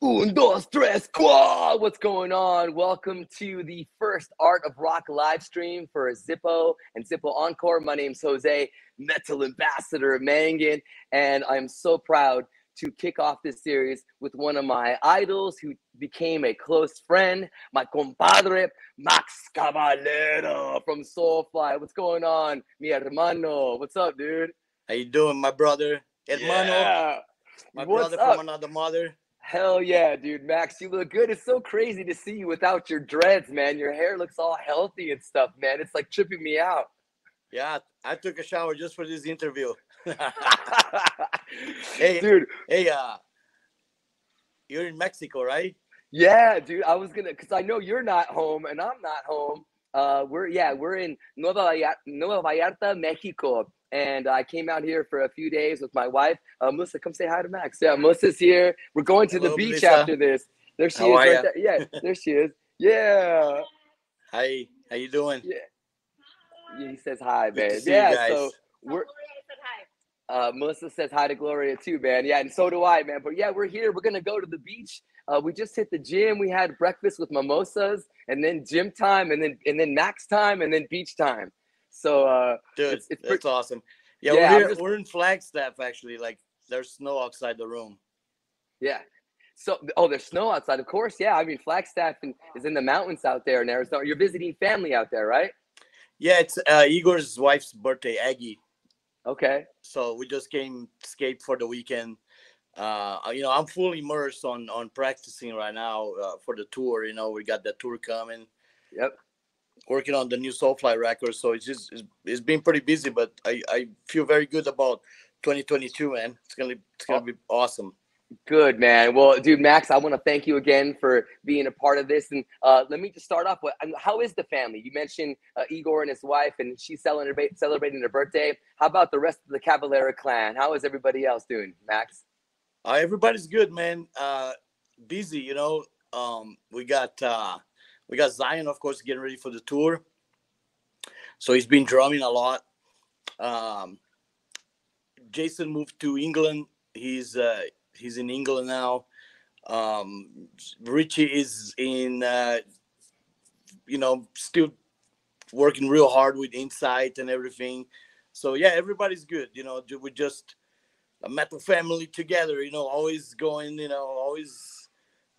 Un, dos, tres, quad! What's going on? Welcome to the first Art of Rock live stream for Zippo and Zippo Encore. My name's Jose, Metal Ambassador of Mangan, and I'm so proud to kick off this series with one of my idols who became a close friend, my compadre, Max Cavalera from Soulfly. What's going on, mi hermano? What's up, dude? How you doing, my brother? Hermano, Yeah. my What's brother up? from another mother. Hell yeah, dude. Max, you look good. It's so crazy to see you without your dreads, man. Your hair looks all healthy and stuff, man. It's like tripping me out. Yeah, I took a shower just for this interview. Hey, dude. Hey, you're in Mexico, right? Yeah, dude. I was gonna, cause I know you're not home and I'm not home. We're in Nueva Vallarta, Mexico. And I came out here for a few days with my wife. Melissa, come say hi to Max. Yeah, Melissa's here. We're going to Hello, the beach Melissa. after this. There she How is are right ya? there. Yeah, there she is. Yeah. Hi, how you doing? Yeah, he says hi, Good to man. see you Yeah, guys. so we're Melissa says hi to Gloria too, man. Yeah, and so do I, man. But yeah, we're here. We're gonna go to the beach. We just hit the gym. We had breakfast with mimosas, and then gym time, and then Max time, and then beach time. So Dude, it's that's awesome. Yeah, Yeah, we're here. We're in Flagstaff actually. Like, there's snow outside the room. yeah. So there's snow outside, of course. Yeah, I mean Flagstaff is in the mountains out there in Arizona. You're visiting family out there, right? Yeah, it's Igor's wife's birthday, Aggie. Okay. So we just came skate for the weekend. I'm fully immersed on practicing right now for the tour. We got that tour coming. Yep. Working on the new Soulfly record, so it's been pretty busy, but I feel very good about 2022, man. It's gonna be awesome. Good, man. Well, dude, Max, I want to thank you again for being a part of this. And let me just start off with, how is the family? You mentioned Igor and his wife, and she's celebrating her birthday. How about the rest of the Cavalera clan? How is everybody else doing, Max? Everybody's good, man. Busy, we got Zion, of course, getting ready for the tour, so he's been drumming a lot. Jason moved to England. He's in England now. Richie is in, still working real hard with Insight and everything. So yeah, everybody's good. We're just a metal family together. Always going. Always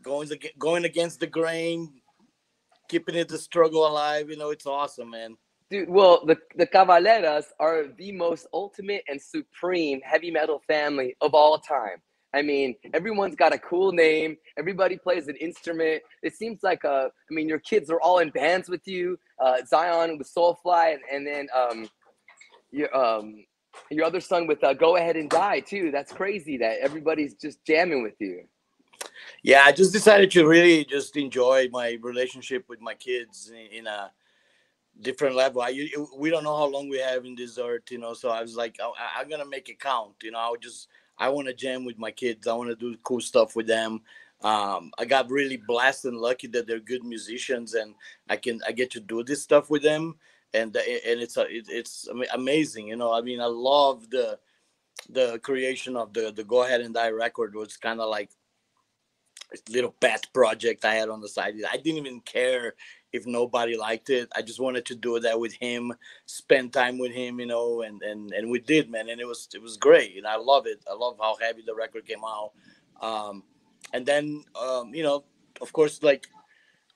going against the grain, keeping it the struggle alive. It's awesome, man. Dude, well, the Cavaleras are the most ultimate and supreme heavy metal family of all time. I mean, everyone's got a cool name. Everybody plays an instrument. It seems like your kids are all in bands with you. Zion with Soulfly, and then your other son with Go Ahead and Die too. That's crazy that everybody's just jamming with you. Yeah, I just decided to really just enjoy my relationship with my kids in a different level. We don't know how long we have in this earth, so I was like, I'm gonna make it count. I want to jam with my kids. I want to do cool stuff with them. I got really blessed and lucky that they're good musicians, and I get to do this stuff with them, and it's amazing. I love the creation of the Go Ahead and Die record. Was kind of like a little pet project I had on the side. I didn't even care if nobody liked it. I just wanted to do that with him, spend time with him, and we did, man. And it was great. And I love it. I love how heavy the record came out. And then, of course, like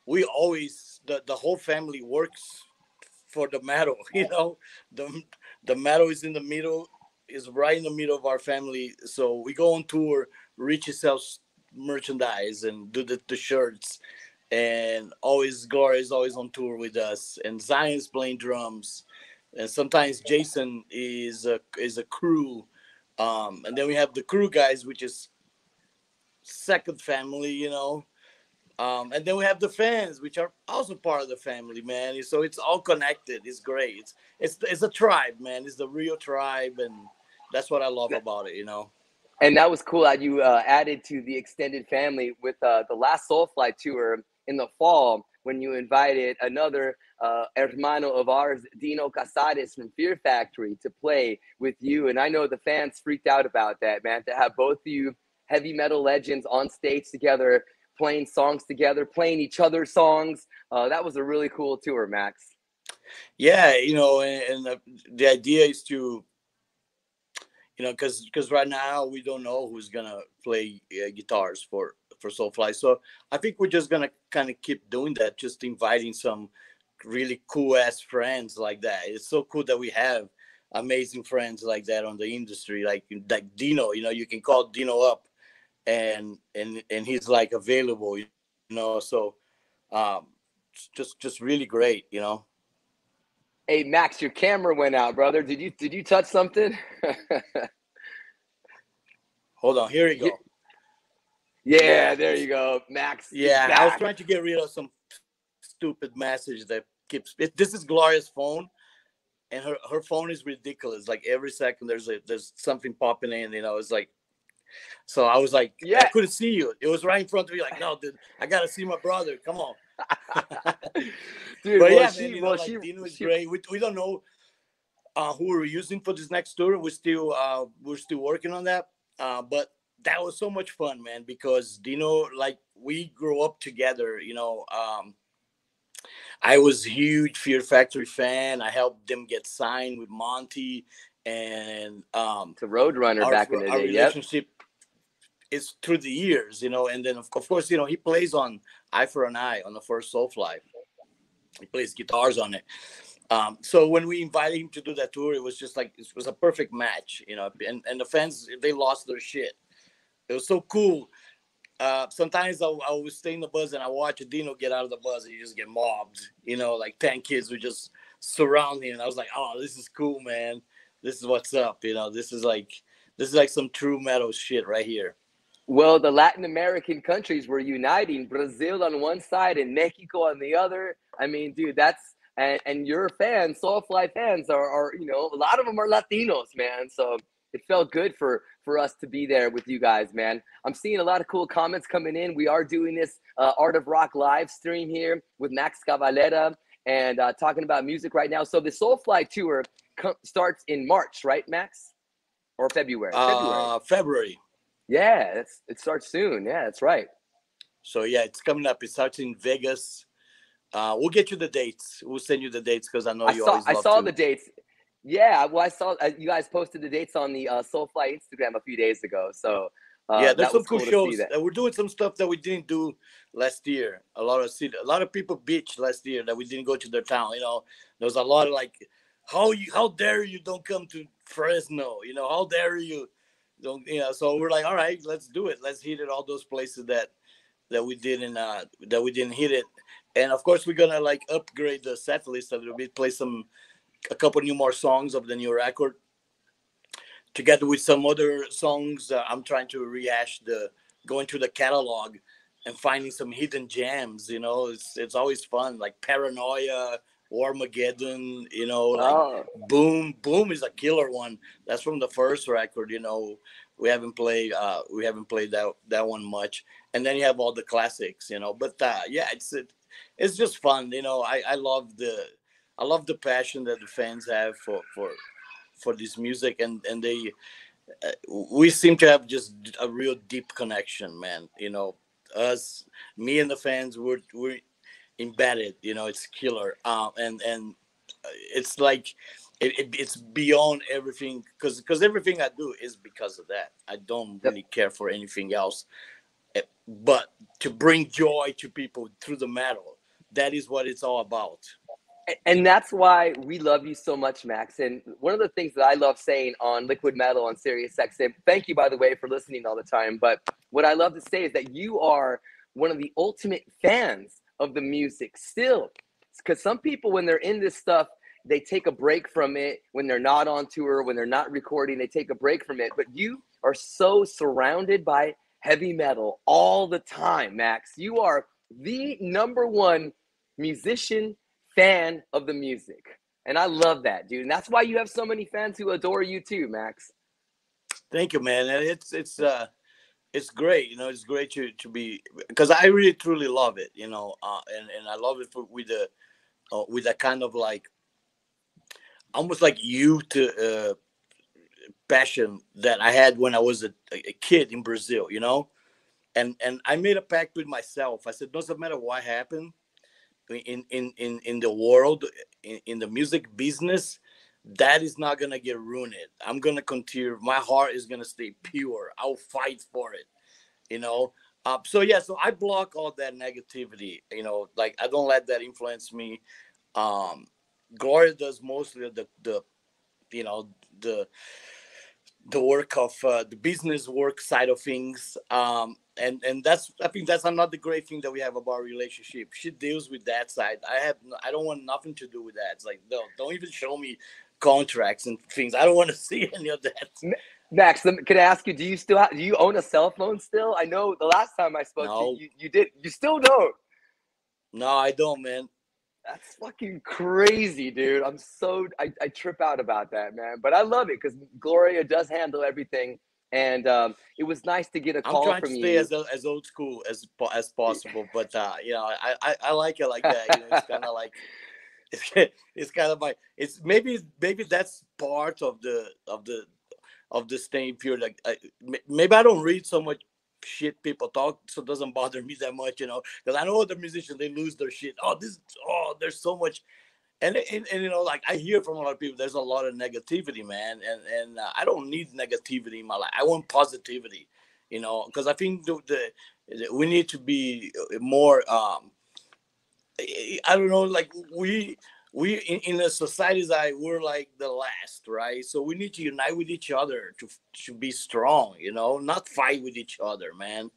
we always, the whole family works for the metal, the metal is in the middle, is right in the middle of our family. So we go on tour, Richie sells merchandise and do the shirts, and always Gloria is always on tour with us, and Zion's playing drums, and sometimes Jason is a crew, and then we have the crew guys, which is second family, and then we have the fans, which are also part of the family, man. So it's all connected. It's great. It's a tribe, man. It's the real tribe, and that's what I love about it, And that was cool that you added to the extended family with the last Soulfly tour in the fall, when you invited another hermano of ours, Dino Casares from Fear Factory, to play with you. And I know the fans freaked out about that, man, to have both of you heavy metal legends on stage together, playing songs together, playing each other's songs. That was a really cool tour, Max. Yeah, and the idea is to, because right now we don't know who's gonna play guitars for Soulfly. So I think we're just gonna kind of keep doing that, just inviting some really cool ass friends like that. It's so cool that we have amazing friends like that on the industry, like Dino. You can call Dino up, and he's like available. So just really great. Hey, Max, your camera went out, brother. Did you touch something? Hold on, here we go. Yeah, there you go. Max is Yeah, I was back. trying to get rid of some stupid message that keeps. This is Gloria's phone, and her phone is ridiculous. Like every second, there's something popping in. It's like. So I was like, I Yeah. couldn't see you. It was right in front of me. Like, no, dude, I gotta see my brother. Come on. Dude, But well, yeah, she, man, well, like she, Dino is she, great. We don't know who we're using for this next tour. We're still working on that. But that was so much fun, man, because Dino, like, we grew up together. I was a huge Fear Factory fan. I helped them get signed with Monty, and to Roadrunner our back in the our day. Yep. relationship is through the years. And then of course, he plays on Eye for an Eye on the first Soulfly. He plays guitars on it. So when we invited him to do that tour, it was just like it was a perfect match. And the fans, they lost their shit. It was so cool. Sometimes I would stay in the bus and I watch Dino get out of the bus and he just get mobbed. Like 10 kids would just surround him. And I was like, oh, this is cool, man. This is what's up. This is like some true metal shit right here. Well, the Latin American countries were uniting, Brazil on one side and Mexico on the other. I mean, dude, and your fans, Soulfly fans, are a lot of them are Latinos, man. So it felt good for us to be there with you guys, man. I'm seeing a lot of cool comments coming in. We are doing this Art of Rock live stream here with Max Cavalera and talking about music right now. So the Soulfly tour starts in March, right, Max? Or February? February. Yeah, it starts soon. Yeah, that's right. So yeah, it's coming up. It starts in Vegas. We'll get you the dates. We'll send you the dates because I know I you saw always I love saw to. the dates. Yeah, well, I saw you guys posted the dates on the Soulfly Instagram a few days ago. So Yeah, there's that some was cool cool to see shows. that. We're doing some stuff that we didn't do last year. A lot of people bitched last year that we didn't go to their town. There was a lot of like, how dare you don't come to Fresno? How dare you don't? So we're like, all right, let's do it. Let's hit it all those places that we didn't hit it. And of course, we're gonna like upgrade the set list a little bit, play a couple new more songs of the new record, together with some other songs. I'm trying to rehash going through the catalog and finding some hidden gems. It's always fun, like Paranoia, Armageddon. Like Oh, Boom is a killer one. That's from the first record. We haven't played that one much. And then you have all the classics. But yeah, it's just fun. I love the passion that the fans have for this music, and we seem to have just a real deep connection, man. Us, me and the fans, we're embedded. It's killer. And it's like it's beyond everything, because everything I do is because of that. I don't yep. really care for anything else, but to bring joy to people through the metal. That is what it's all about. And that's why we love you so much, Max. And one of the things that I love saying on Liquid Metal on Sirius XM, thank you, by the way, for listening all the time. But what I love to say is that you are one of the ultimate fans of the music still. Because some people, when they're in this stuff, they take a break from it when they're not on tour, when they're not recording, they take a break from it. But you are so surrounded by heavy metal all the time, Max. You are the number one musician fan of the music. And I love that, dude. And that's why you have so many fans who adore you too, Max. Thank you, man. And it's great. It's great to be, because I really truly love it. And I love it with a kind of like almost like youth passion that I had when I was a kid in Brazil, you know. And I made a pact with myself. I said, doesn't matter what happened in the world, in the music business, that is not gonna get ruined. I'm gonna continue. My heart is gonna stay pure. I'll fight for it, you know. So yeah, so I block all that negativity, you know, like I don't let that influence me. um Gloria does mostly the you know the the work of the business work side of things. And that's, I think that's another great thing that we have about our relationship. She deals with that side. I don't want nothing to do with that. It's like, no, don't even show me contracts and things. I don't want to see any of that. Max, can I ask you, do you own a cell phone still? I know the last time I spoke to No, you, you did. You still don't. no, I don't, man. That's fucking crazy, dude. I trip out about that, man. But I love it because Gloria does handle everything. And it was nice to get a I'm call trying to from stay you. as old school as possible, but you know, I like it like that. You know, it's kind of like it's kind of my, it's maybe that's part of the staying pure. Like maybe I don't read so much shit people talk, so it doesn't bother me that much, you know. Because I know other musicians, they lose their shit. There's so much, and you know, like I hear from a lot of people, there's a lot of negativity, man, and I don't need negativity in my life. I want positivity, you know, because I think we need to be more. I don't know, like we in a society that we're like the last, right? So we need to unite with each other to be strong, you know, not fight with each other, man.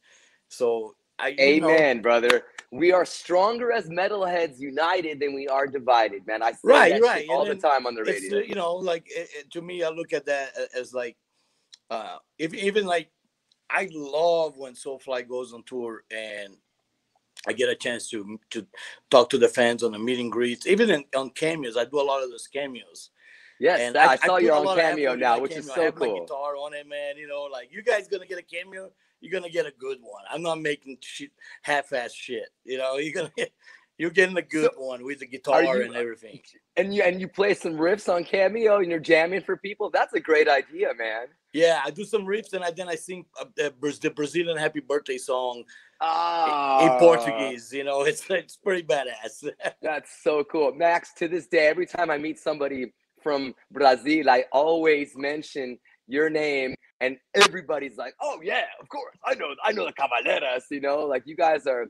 So you know, Amen, brother. We are stronger as metalheads united than we are divided, man. I say right, that shit right, and all the then time on the it's radio. you know, like to me, I look at that as like if even like I love when Soulfly goes on tour and I get a chance to talk to the fans on the meet and greets, even on cameos. I do a lot of those cameos, Yes, and I I saw put you're a on lot of Cameo effort in now, my which is cameo. I so have my cool. guitar on it, man. You know, like you guys gonna get a cameo, you're gonna get a good one. I'm not making shit, half-ass shit. You know, you're getting a So good one with the are guitar you and everything. and you play some riffs on Cameo and you're jamming for people? That's a great idea, man. Yeah, I do some riffs and then I sing the Brazilian Happy Birthday song in Ah, Portuguese. You know, it's pretty badass. that's so cool. Max, to this day, every time I meet somebody from Brazil, I always mention your name and everybody's like, "Oh yeah, of course. I know the Cavaleras, you know, like you guys are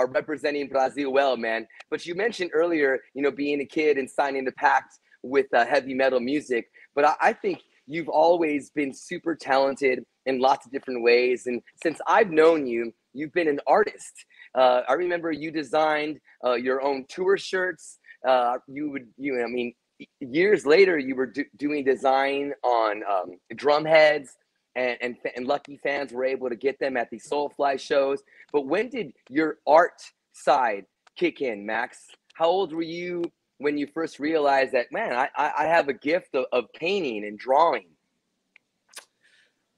representing Brazil well, man." But you mentioned earlier, you know, being a kid and signing the pact with heavy metal music, but I think you've always been super talented in lots of different ways. And since I've known you, you've been an artist. I remember you designed your own tour shirts. I mean, years later, you were doing design on drum heads, and lucky fans were able to get them at the Soulfly shows. But when did your art side kick in, Max? How old were you when you first realized that, man, I have a gift of painting and drawing?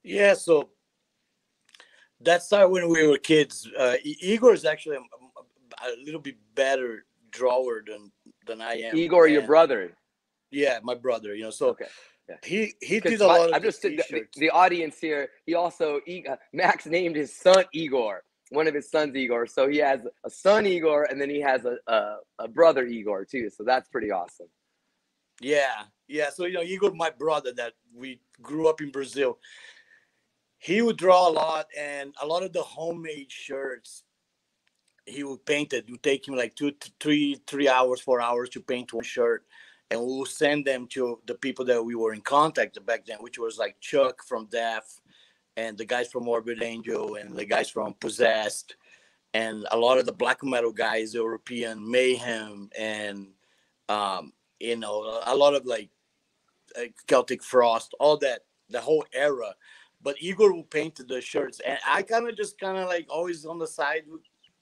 Yeah, so that started when we were kids. Igor is actually a little bit better drawer than I am, Igor, your and brother. yeah, my brother. You know, so Okay. Yeah. he Because did a lot of I'm the just T-shirts. the audience here. He also Max named his son Igor, one of his sons Igor. So he has a son Igor, and then he has a brother Igor too. So that's pretty awesome. Yeah, yeah. So you know, Igor, my brother, that we grew up in Brazil, he would draw a lot, and a lot of the homemade shirts he would paint it. It would take him like 3 hours, 4 hours to paint one shirt, and we would send them to the people that we were in contact back then, which was like Chuck from Death, and the guys from Morbid Angel, and the guys from Possessed, and a lot of the black metal guys, European Mayhem, and you know, a lot of like Celtic Frost, all that, the whole era. But Igor will paint the shirts, and I kind of like always on the side would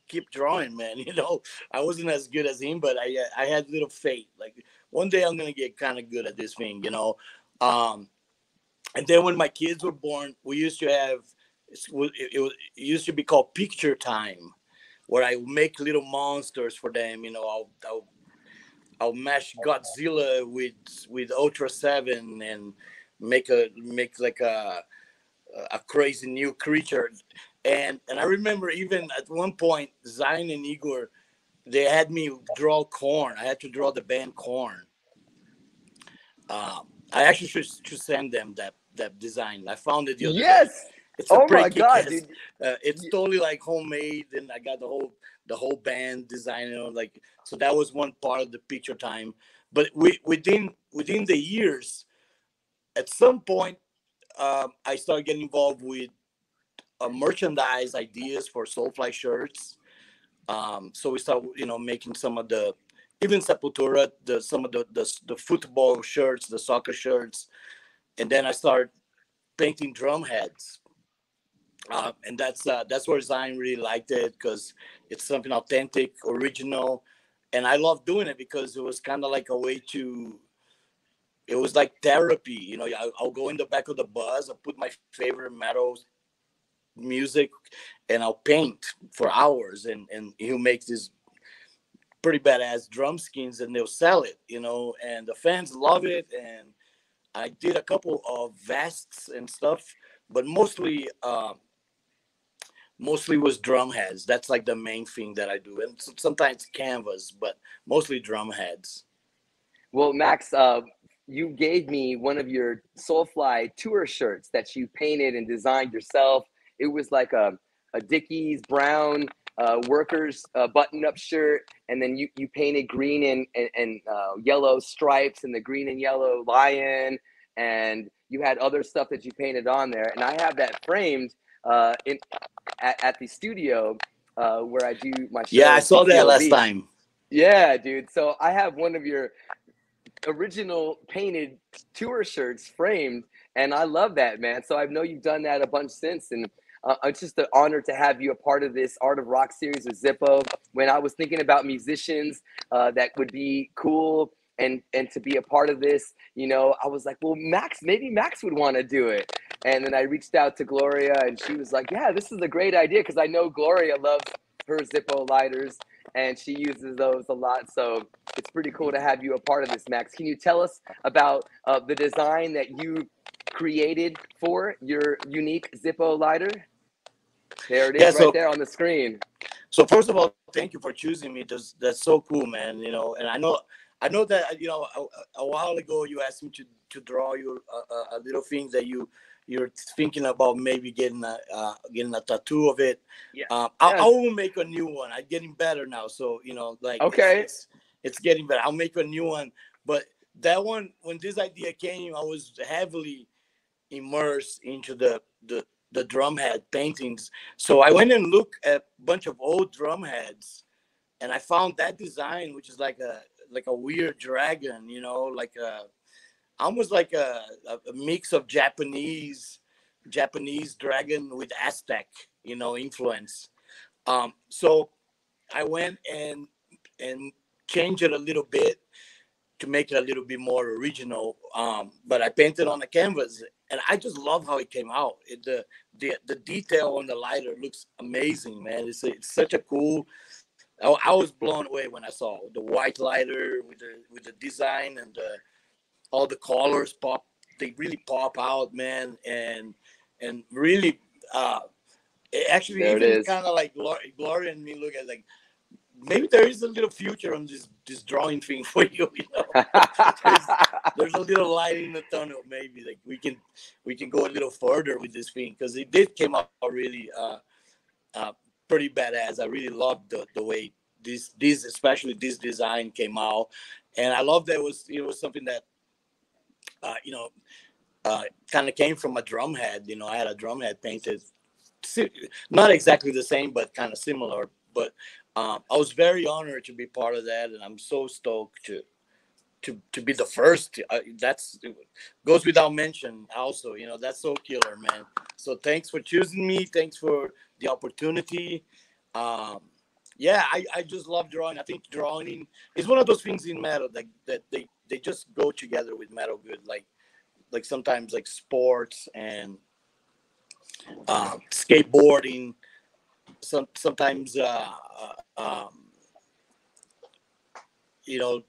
keep drawing, man. You know, I wasn't as good as him, but I had little faith. Like one day I'm gonna get kind of good at this thing, you know. Um, and then when my kids were born, we used to have it used to be called picture time, where I would make little monsters for them. You know, I'll mash Godzilla with Ultra 7 and make like a crazy new creature. And I remember even at one point, Zion and Igor, they had me draw Corn. I had to draw the band Corn. I actually should send them that design. I found it the other day. Yes. It's a Oh pretty my kick God, ass. dude. It's totally like homemade, and I got the whole band design. Like, so that was one part of the picture time. But within the years, at some point, I started getting involved with merchandise ideas for Soulfly shirts. So we started, making some of the even Sepultura, some of the football shirts, the soccer shirts, and then I started painting drum heads. And that's where Zion really liked it because it's something authentic, original, and I love doing it because it was kind of like a way to. It was like therapy, I'll go in the back of the bus, I'll put my favorite metal music, and I'll paint for hours, and he'll make these pretty badass drum skins, and they'll sell it, and the fans love it. And I did a couple of vests and stuff, but mostly was drum heads. That's like the main thing that I do, and sometimes canvas, but mostly drum heads. Well, Max, you gave me one of your Soulfly tour shirts that you painted and designed yourself. It was like a Dickies brown workers button-up shirt, and then you painted green and yellow stripes and the green and yellow lion, and you had other stuff that you painted on there. And I have that framed in at the studio where I do my Yeah, show I in saw that PCO last Beach. time. Yeah, dude. So I have one of your original painted tour shirts framed, and I love that, man. So I know you've done that a bunch since, and it's just an honor to have you a part of this Art of Rock series with Zippo. When I was thinking about musicians that would be cool and to be a part of this, I was like, well, maybe Max would want to do it. And then I reached out to Gloria, and she was like, yeah, this is a great idea, because I know Gloria loves her Zippo lighters, and she uses those a lot. So it's pretty cool to have you a part of this, Max. Can you tell us about the design that you created for your unique Zippo lighter? There it Yeah, is right there on the screen. so first of all, thank you for choosing me. That's so cool, man. And I know that a while ago you asked me to draw you a little thing that you're thinking about maybe getting a tattoo of it. Yeah. I Yes. will make a new one. I'm getting better now, so like Okay. it's getting better. I'll make a new one, but that one, when this idea came, I was heavily immersed into the drum head paintings. So I went and looked at a bunch of old drum heads, and I found that design, which is like a weird dragon, like almost like a mix of Japanese dragon with Aztec, influence. So I went and changed it a little bit to make it a little bit more original. But I painted on the canvas, and I just love how it came out. The detail on the lighter looks amazing, man. It's such a cool. I was blown away when I saw the white lighter with the design and all the colors pop. They really pop out, man, and really. Actually, There it even is. kind of like Gloria and me look at like maybe there is a little future on this drawing thing for you. There's a little light in the tunnel. Maybe like we can go a little further with this thing because it did came out really uh, pretty badass. I really loved the way this especially this design came out, and I love that it was something that uh, you know kind of came from a drum head. I had a drum head painted, not exactly the same, but kind of similar. But I was very honored to be part of that, and I'm so stoked to be the first. That's goes without mention. Also, that's so killer, man. So thanks for choosing me. Thanks for the opportunity. Um, yeah, I just love drawing. I think drawing is one of those things in metal that they just go together with metal good. Like sometimes like sports and skateboarding. Sometimes you know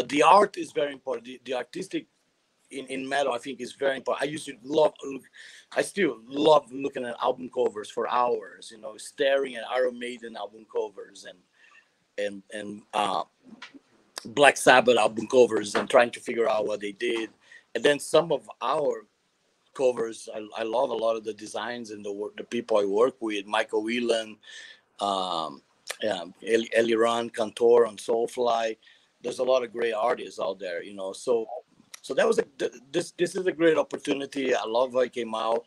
the art is very important. The artistic in metal, I think is very important. I still love looking at album covers for hours, you know, staring at Iron Maiden album covers and Black Sabbath album covers and trying to figure out what they did. And then some of our covers, I love a lot of the designs and the people I work with, Michael Whelan, Eliran Cantor on Soulfly. There's a lot of great artists out there, you know. So that was this is a great opportunity. I love how it came out.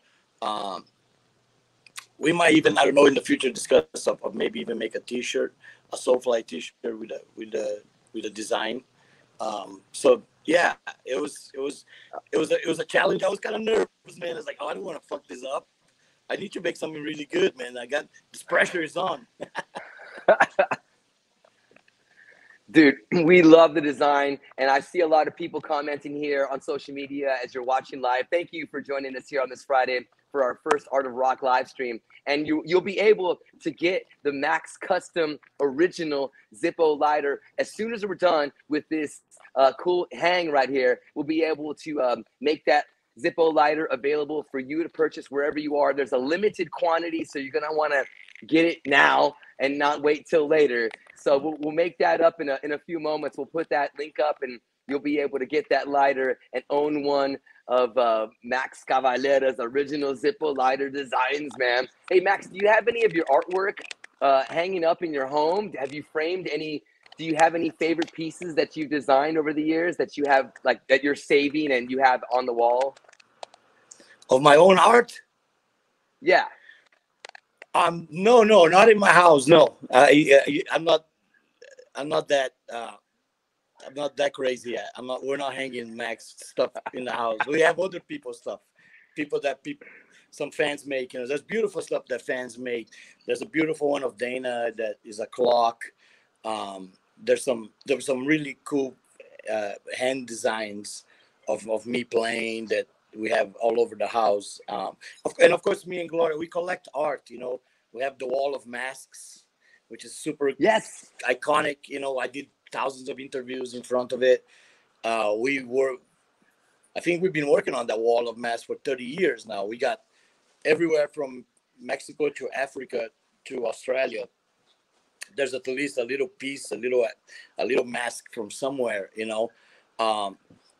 We might even, I don't know, in the future discuss of maybe even make a T-shirt, a Soulfly T-shirt with a design. So yeah, it was a challenge. I was kind of nervous, man. I was like, oh, I don't want to fuck this up. I need to make something really good, man. I got this pressure is on. Dude, we love the design, and I see a lot of people commenting here on social media as you're watching live. Thank you for joining us here on this Friday for our first Art of Rock live stream. And you'll be able to get the Max Custom Original Zippo lighter as soon as we're done with this cool hang right here. We'll be able to make that Zippo lighter available for you to purchase wherever you are. There's a limited quantity, so you're gonna want to get it now and not wait till later. So we'll make that up in a few moments. We'll put that link up, and you'll be able to get that lighter and own one of Max Cavalera's original Zippo lighter designs, man. Hey, Max, do you have any of your artwork hanging up in your home? Have you framed any? Do you have any favorite pieces that you've designed over the years that you have, like, that you're saving and you have on the wall? Of my own art? Yeah. No, not in my house. No, I'm not that. I'm not that crazy yet. We're not hanging Max stuff in the house. We have other people's stuff. Some fans make. You know, there's beautiful stuff that fans make. There's a beautiful one of Dana that is a clock. There's some really cool hand designs of me playing that we have all over the house. And of course, me and Gloria, we collect art. You know, we have the wall of masks, which is super iconic. You know, I did thousands of interviews in front of it. I think we've been working on that wall of masks for 30 years now. We got everywhere from Mexico to Africa to Australia. There's at least a little piece, a little mask from somewhere, you know.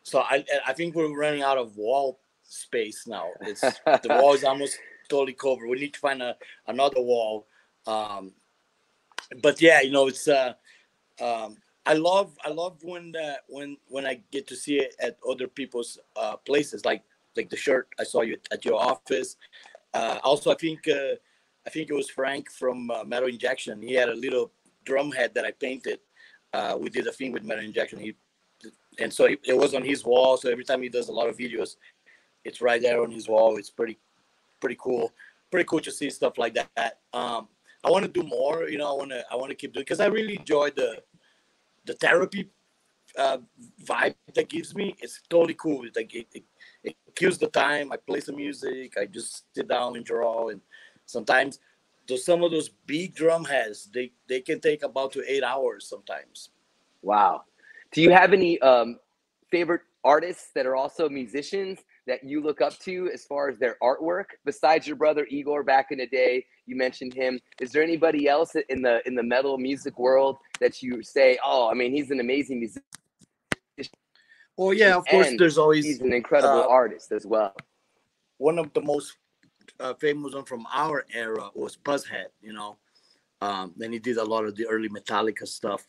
So I think we're running out of wall space now. The wall is almost totally covered. We need to find another wall. But yeah, you know, it's I love when I get to see it at other people's places, like the shirt I saw you at your office. Also, I think it was Frank from Metal Injection. He had a little drum head that I painted. We did a thing with Metal Injection. And so it was on his wall. So every time he does a lot of videos, it's right there on his wall. It's pretty cool. Pretty cool to see stuff like that. I want to do more. You know, I want to keep doing, because I really enjoy the therapy vibe that gives me. It's totally cool. It's like it kills the time. I play some music. I just sit down and draw. And sometimes some of those big drum heads, they can take about 8 hours sometimes. Wow. Do you have any favorite artists that are also musicians that you look up to as far as their artwork? Besides your brother Igor back in the day, you mentioned him. Is there anybody else in the metal music world that you say, oh, I mean, he's an amazing musician? Well, yeah, of course, there's always... He's an incredible artist as well. One of the most famous one from our era was Buzzhead, you know. Then he did a lot of the early Metallica stuff.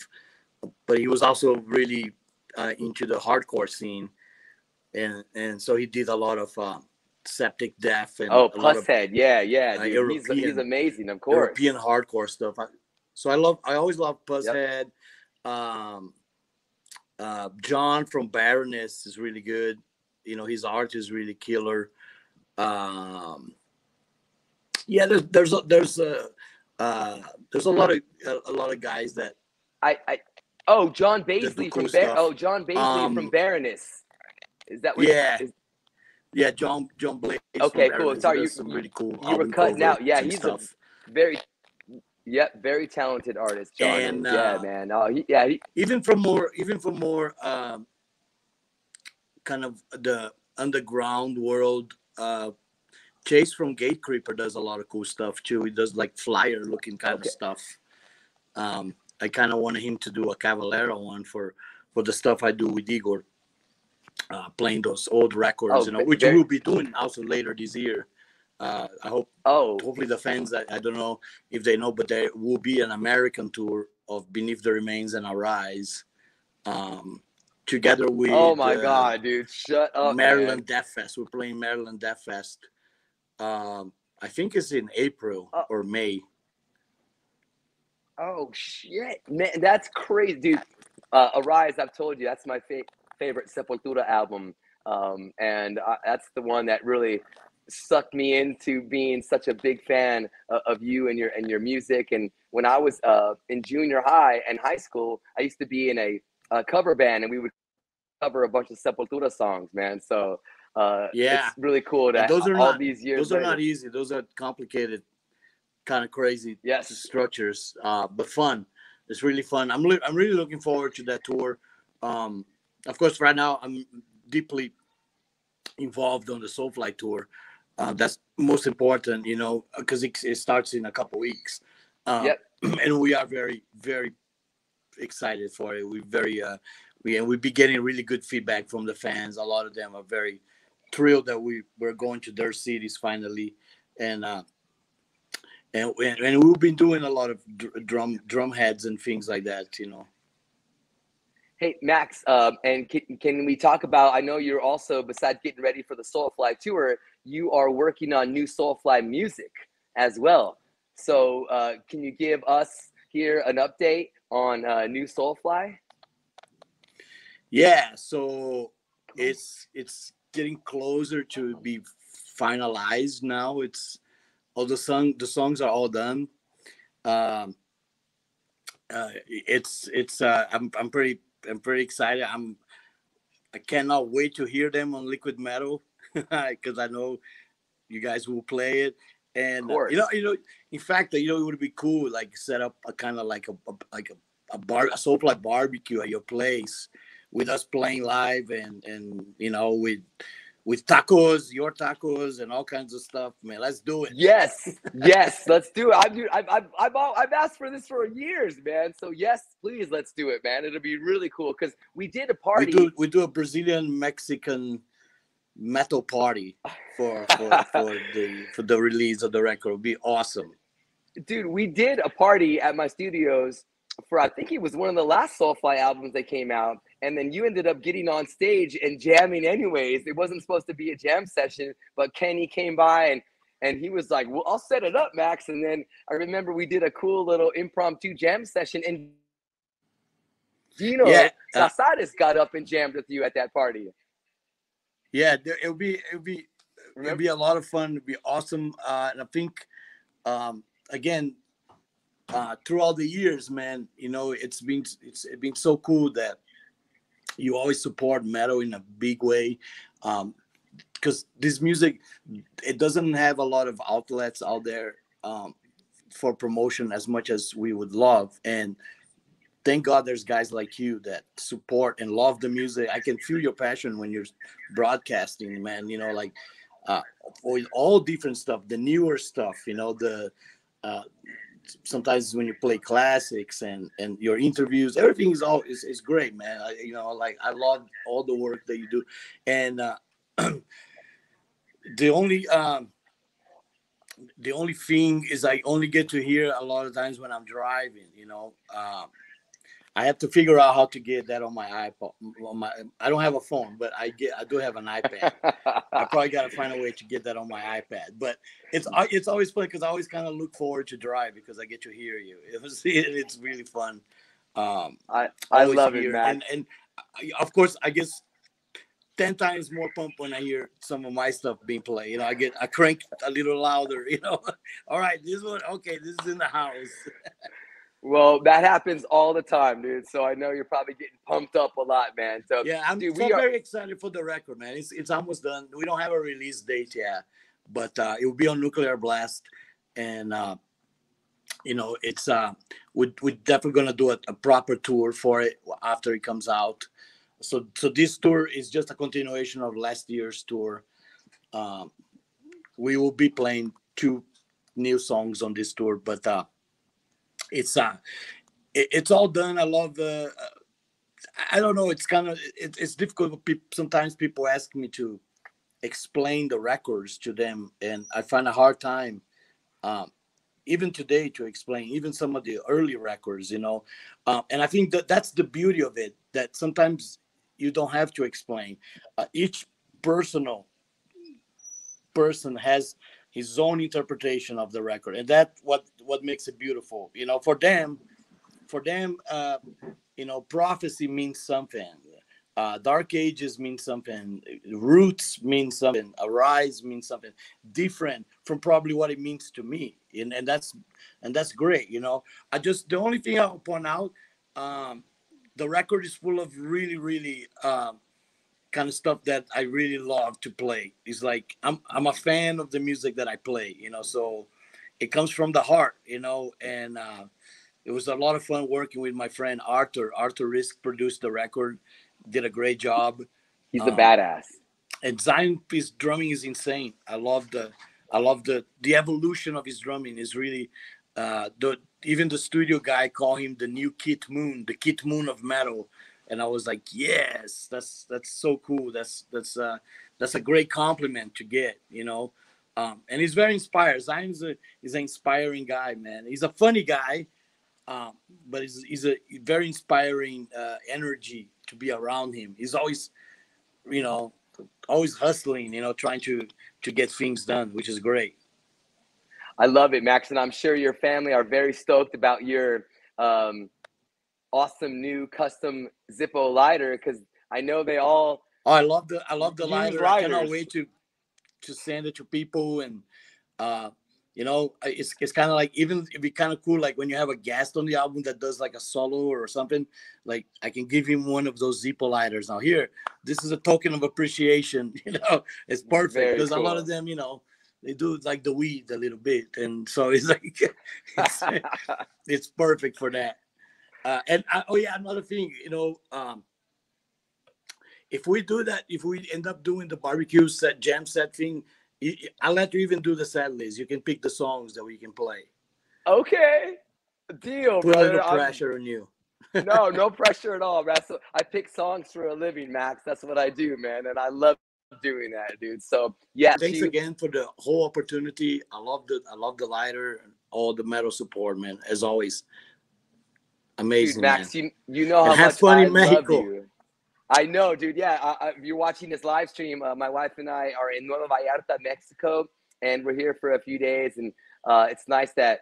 But he was also really into the hardcore scene. And so he did a lot of Septic Death. And Pusshead. Yeah. Dude. He's amazing, of course. European hardcore stuff. I always love Puzzhead. John from Baroness is really good. You know, his art is really killer. Yeah, there's a lot of guys that John Baisley from John Baisley from Baroness. Is that what? Yeah, John Blaze. Okay, cool. Sorry, some really cool. You were cutting out. Yeah, he's a very talented artist, John. And man. Even for more kind of the underground world. Chase from Gate Creeper does a lot of cool stuff too. He does like flyer looking kind of stuff. I kind of wanted him to do a Cavalera one for the stuff I do with Igor, playing those old records, which we will be doing also later this year. I hope. Hopefully the fans. I don't know if they know, but there will be an American tour of Beneath the Remains and Arise, together with. Oh my God, dude! Shut up, Maryland man. Death Fest. We're playing Maryland Death Fest. I think it's in April or May. Oh shit, man, that's crazy, dude. Arise, I've told you, that's my favorite Sepultura album, and that's the one that really sucked me into being such a big fan of you and your music. And when I was in junior high and high school, I used to be in a cover band, and we would cover a bunch of Sepultura songs, man. So it's really cool that these years those are not easy. Those are complicated, kind of crazy structures, but fun. It's really fun. I'm really looking forward to that tour. Of course, right now I'm deeply involved on the Soulfly tour. That's most important, because it starts in a couple weeks. And we are very, very excited for it. We've been getting really good feedback from the fans. A lot of them are very thrilled that we're going to their cities finally, and we've been doing a lot of drum heads and things like that. Hey, Max, and can we talk about, I know you're also, besides getting ready for the Soulfly tour, you are working on new Soulfly music as well. So can you give us here an update on new Soulfly? Yeah, so it's getting closer to be finalized now. It's all the songs are all done. I'm pretty excited. I cannot wait to hear them on Liquid Metal, because I know you guys will play it. And in fact, it would be cool, like set up a kind of like a Soulfly barbecue at your place, with us playing live, and with tacos, your tacos, and all kinds of stuff, man. Let's do it. Yes, let's do it. I've asked for this for years, man. So yes, please, let's do it, man. It'll be really cool, because we did a party. We do a Brazilian Mexican metal party for the release of the record. It'll be awesome, dude. We did a party at my studios for, I think it was one of the last Soulfly albums that came out, and then you ended up getting on stage and jamming anyways. It wasn't supposed to be a jam session, but Kenny came by and he was like, well, I'll set it up, Max. And then I remember we did a cool little impromptu jam session, and Dino Casares got up and jammed with you at that party. Yeah, it'll be a lot of fun. It'll be awesome. And I think, again, through all the years, man, it's been so cool that you always support metal in a big way, because this music, it doesn't have a lot of outlets out there for promotion as much as we would love. And thank God there's guys like you that support and love the music. I can feel your passion when you're broadcasting, man. For all different stuff, the newer stuff, sometimes when you play classics and your interviews, everything is great, man. I love all the work that you do. And the only thing is, I only get to hear a lot of times when I'm driving. I have to figure out how to get that on my iPod. I don't have a phone, but I do have an iPad. I probably got to find a way to get that on my iPad. But it's always fun, because I always kind of look forward to drive, because I get to hear you. It's really fun. I love it, man. And of course, I guess 10 times more pumped when I hear some of my stuff being played. I crank a little louder. All right, this one, okay, this is in the house. Well, that happens all the time, dude. So I know you're probably getting pumped up a lot, man. So yeah, I'm very excited for the record, man. It's almost done. We don't have a release date yet, but it will be on Nuclear Blast, and it's we're definitely gonna do a proper tour for it after it comes out. So this tour is just a continuation of last year's tour. Um, we will be playing 2 new songs on this tour, but it's it's all done. I love the. I don't know. It's kind of it's difficult. Sometimes people ask me to explain the records to them, and I find a hard time. Um, even today to explain even some of the early records, and I think that that's the beauty of it, that sometimes you don't have to explain. Each personal person has his own interpretation of the record, and that what makes it beautiful, for them, prophecy means something. Dark ages means something. Roots means something. Arise means something different from probably what it means to me, and that's great. The only thing I'll point out, the record is full of really, really kind of stuff that I really love to play. It's like I'm a fan of the music that I play. So it comes from the heart. And it was a lot of fun working with my friend Arthur. Arthur Risk produced the record, did a great job. He's a Um, badass. and Zion, his drumming is insane. I love the evolution of his drumming. Is really even the studio guy called him the new Kit Moon, the Kit Moon of metal, and I was like, yes, that's so cool. That's a great compliment to get. And he's very inspired. Zion's is an inspiring guy, man. He's a funny guy, um, but he's a very inspiring energy to be around him. He's always, you know, always hustling, trying to get things done, which is great. I love it, Max, and I'm sure your family are very stoked about your um, awesome new custom Zippo lighter, because I know they all Oh, I love the use lighter. I cannot lighters. wait to send it to people, and uh, it's kind of like, even it'd be kind of cool, like when you have a guest on the album that does like a solo or something, like I can give him one of those Zippo lighters. Now here, this is a token of appreciation. It's perfect Very because a lot of cool. them, they do like the weed a little bit, and so it's like it's it's perfect for that. Oh yeah, another thing, if we do that, if we end up doing the barbecue set, jam set thing, I'll let you even do the set list. You can pick the songs that we can play. Okay, deal, Put a little brother. I'm pressure on you. no pressure at all, man. So I pick songs for a living, Max. That's what I do, man, and I love doing that, dude. So yeah, I got Thanks you, again for the whole opportunity. I love the lighter and all the metal support, man. As always, dude. amazing, man. Max, you know And how have much fun I in love Mexico. you. I know, dude. Yeah, if you're watching this live stream, my wife and I are in Nueva Vallarta, Mexico, and we're here for a few days. And it's nice that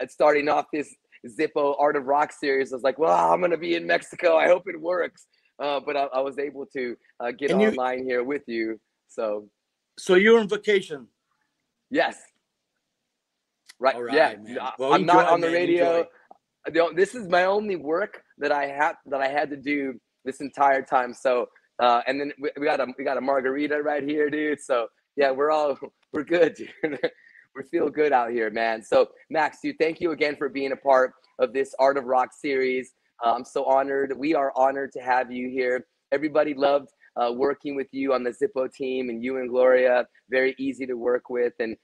starting off this Zippo Art of Rock series. I was like, well, I'm gonna be in Mexico. I hope it works. But I was able to get And you, online here with you. So so you're on vacation. yes, right. All Yeah, right, man. Well, I'm not enjoy, on the man. radio. Enjoy. This is my only work that I had to do this entire time. So and then we got a margarita right here, dude. So yeah, we're good, dude. We feel good out here, man. So Max, dude, thank you again for being a part of this Art of Rock series. I'm so honored. We are honored to have you here. Everybody loved working with you on the Zippo team, and you and Gloria, very easy to work with. And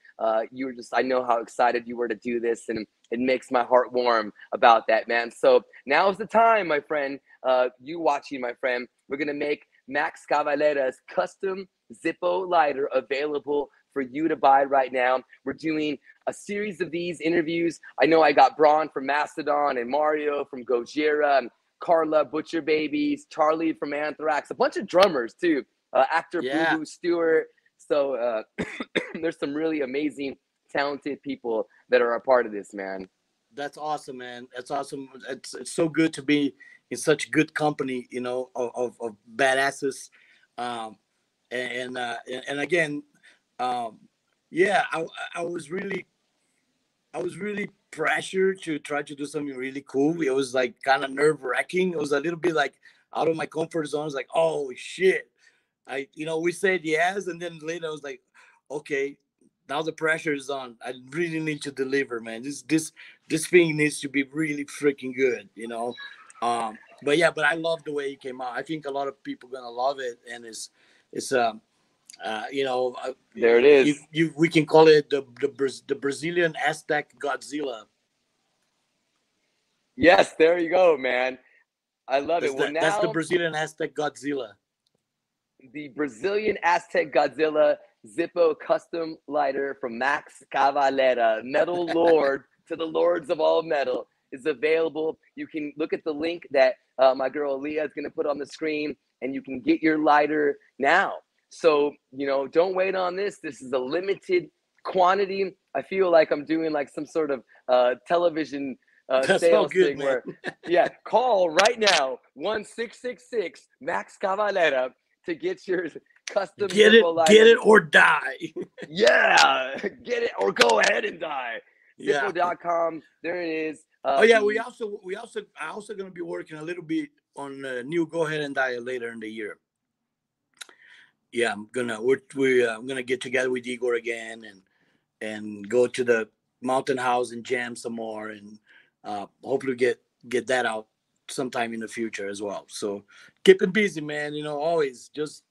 you were I know how excited you were to do this, and it makes my heart warm about that, man. So now's the time, my friend. You watching, my friend. We're gonna make Max Cavalera's custom Zippo lighter available for you to buy right now. We're doing a series of these interviews. I know I got Braun from Mastodon and Mario from Gojira and Carla Butcher Babies, Charlie from Anthrax, a bunch of drummers too. Actor Boo Yeah, Boo Stewart. So there's some really amazing, talented people that are a part of this, man. that's awesome, man. That's awesome. It's so good to be in such good company, of badasses. Um, and again, um, yeah, I was really I was really pressured to try to do something really cool. It was like kind of nerve wracking. It was a little bit like out of my comfort zone. I was like, oh shit. We said yes, and then later I was like, okay, now the pressure is on. I really need to deliver, man. This thing needs to be really freaking good. But yeah, but I love the way it came out. I think a lot of people gonna love it, and it's you know, There it is. we can call it the Brazilian Aztec Godzilla. Yes, there you go, man. I love it. Well, That's the now Brazilian Aztec Godzilla. the Brazilian Aztec Godzilla Zippo custom lighter from Max Cavalera, Metal Lord to the Lords of all metal, is available. You can look at the link that my girl Leah is going to put on the screen, and you can get your lighter now. So, you know, don't wait on this. This is a limited quantity. I feel like I'm doing like some sort of television That's all sales good, thing man. where, yeah, call right now, 1-666 Max Cavalera to get your custom Zippo lighter. Get it or die. Yeah, get it or go ahead and die. Yeah. Zippo.com. There it is. Oh yeah, we also gonna be working a little bit on new Go Ahead and Die later in the year. Yeah, I'm gonna get together with Igor again and go to the Mountain House and jam some more, and hopefully get that out sometime in the future as well. So keep it busy, man. You know, always just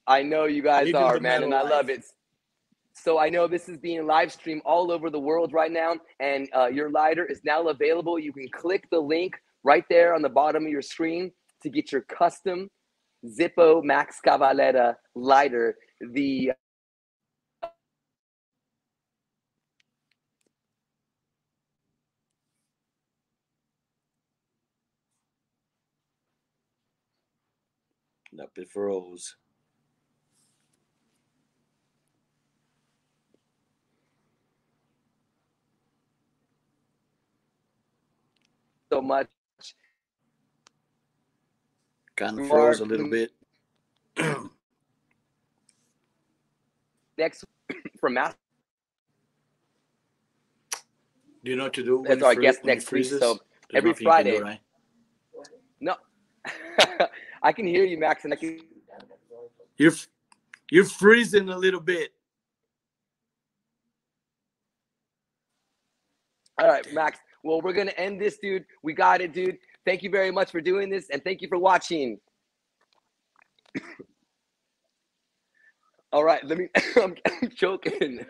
I know you guys are, man, and I love life. it. So I know this is being live streamed all over the world right now, and your lighter is now available. You can click the link right there on the bottom of your screen to get your custom Zippo Max Cavalera lighter. The Up it froze. so much. Kind of froze a little bit. Next from Mass. Do you know what to do? That's our guest next week. So every Friday. Do, right? No, I can hear you, Max, and I can. You're freezing a little bit. All right, Max. Well, we're gonna end this, dude. We got it, dude. Thank you very much for doing this, and thank you for watching. All right, I'm joking.